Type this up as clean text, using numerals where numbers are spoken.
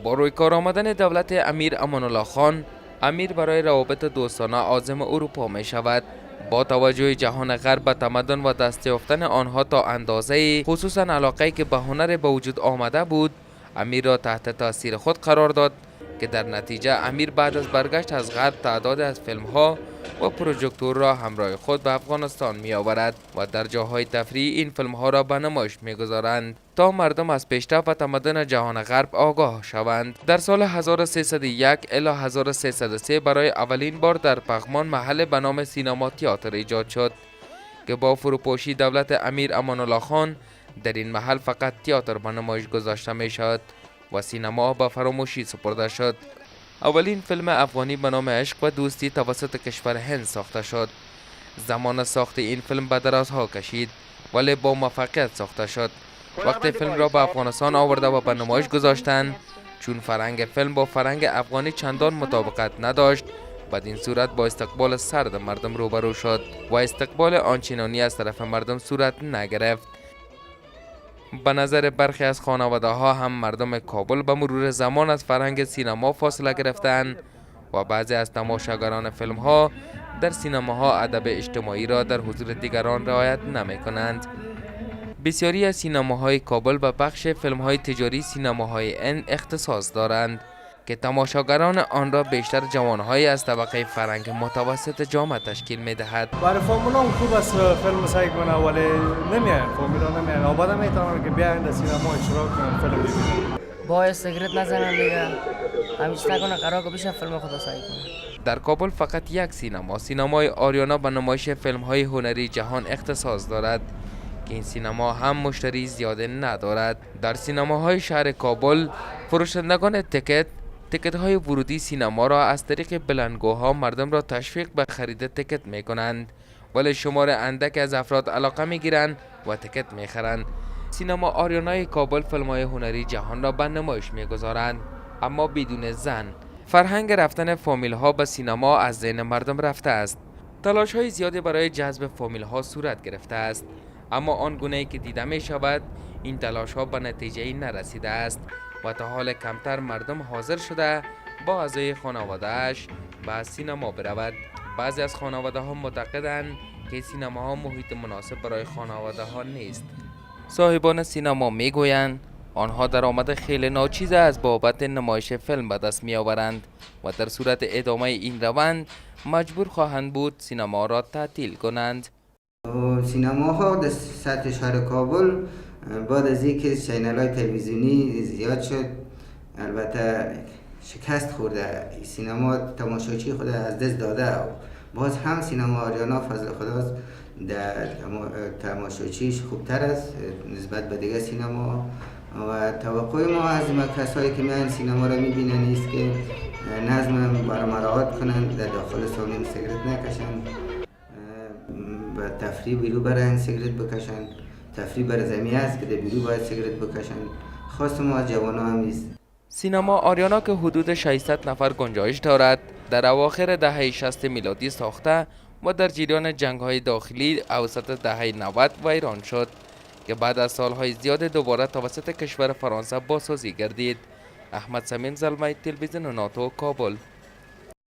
با روی کار آمدن دولت امیر امان الله خان، امیر برای روابط دوستانه عازم اروپا می شود. با توجه جهان غرب به تمدن و دست یافتن آنها تا اندازه، خصوصا علاقه‌ای که به هنر به وجود آمده بود، امیر را تحت تاثیر خود قرار داد که در نتیجه امیر بعد از برگشت از غرب تعداد از فیلم‌ها و پروژکتور را همراه خود به افغانستان می آورد و در جاهای تفریحی این فیلم‌ها را به نمایش می گذارند تا مردم از پیشرفت و تمدن جهان غرب آگاه شوند. در سال 1301 الی 1303 برای اولین بار در پغمان محل به نام سینما تئاتر ایجاد شد که با فروپاشی دولت امیر امان الله خان در این محل فقط تئاتر به نمایش گذاشته می شد و سینما به فراموشی سپرده شد. اولین فیلم افغانی به نام عشق و دوستی توسط کشور هند ساخته شد. زمان ساخت این فیلم به درازها کشید ولی با موفقیت ساخته شد. وقتی فیلم را به افغانستان آورده و به نمایش گذاشتند، چون فرهنگ فیلم با فرهنگ افغانی چندان مطابقت نداشت، بدین صورت با استقبال سرد مردم روبرو شد و استقبال آنچنانی از طرف مردم صورت نگرفت. به نظر برخی از خانواده ها هم مردم کابل به مرور زمان از فرهنگ سینما فاصله گرفتند و بعضی از تماشاگران فیلم ها در سینماها ادب اجتماعی را در حضور دیگران رعایت نمی کنند. بسیاری از سینماهای کابل به بخش فیلم های تجاری سینماهای ان اختصاص دارند که تماشاگران آن را بیشتر جوانهایی از طبقه فرهنگ متوسط جامعه تشکیل می دهد. برای فامیلا هم خوب است فیلم سعی کنه ولی نمیاین، فامیلا نمیاین. آباده میتونن که بیاین در سینما اشتراک کنن فیلم ببینن. با سیگرت نزنن دیگه، همیشه نکنه قرار که بشه فیلم خدا سعی کنه. در کابل فقط یک سینمای آریانا به نمایش فیلم های هنری جهان اختصاص دارد که این سینما هم مشتری زیاده ندارد. در سینماهای شهر کابل فروشندگان تکت های ورودی سینما را از طریق بلندگوها مردم را تشویق به خرید تکت می کنند، ولی شمار اندک از افراد علاقه می گیرند و تکت می خرند. سینما آریانای کابل فیلم های هنری جهان را به نمایش می گذارند، اما بدون زن. فرهنگ رفتن فامیل ها به سینما از ذهن مردم رفته است. تلاش های زیادی برای جذب فامیل ها صورت گرفته است، اما آن گونه‌ای که دیده می شود این تلاش ها به نتیجه نرسیده است و تا حال کمتر مردم حاضر شده با اعضای خانواده‌اش به سینما برود. بعضی از خانواده ها معتقدند که سینما ها محیط مناسب برای خانواده ها نیست. صاحبان سینما می گویند آنها درآمد خیلی ناچیز از بابت نمایش فیلم به دست می آورند و در صورت ادامه این روند مجبور خواهند بود سینما را تعطیل کنند. سینماها در سطح شهر کابل بعد از اینکه چینل‌های تلویزیونی زیاد شد البته شکست خورده، سینما تماشاچی خود از دست داده. باز هم سینما آریانا فضل خداست در تماشاچیش خوبتر است نسبت به دیگه سینما و توقع ما از کسایی که میان سینما را میبینن است که نظم برای مراعات کنن، در داخل سالن سیگرت نکشن، و تفریح بیرو برای سیگرت بکشن. تفریح برای زمین است که در بیرو باید سیگرت بکشن. خواست ما از جوانان هم نیست. سینما آریانا که حدود 600 نفر گنجایش دارد، در اواخر دهه 60 میلادی ساخته و در جریان جنگ‌های داخلی اواسط دهه 90 ویران شد که بعد از سالهای زیاد دوباره توسط کشور فرانسه بازسازی گردید. احمد سمین زلمی، تلویزیون ناتو، کابل.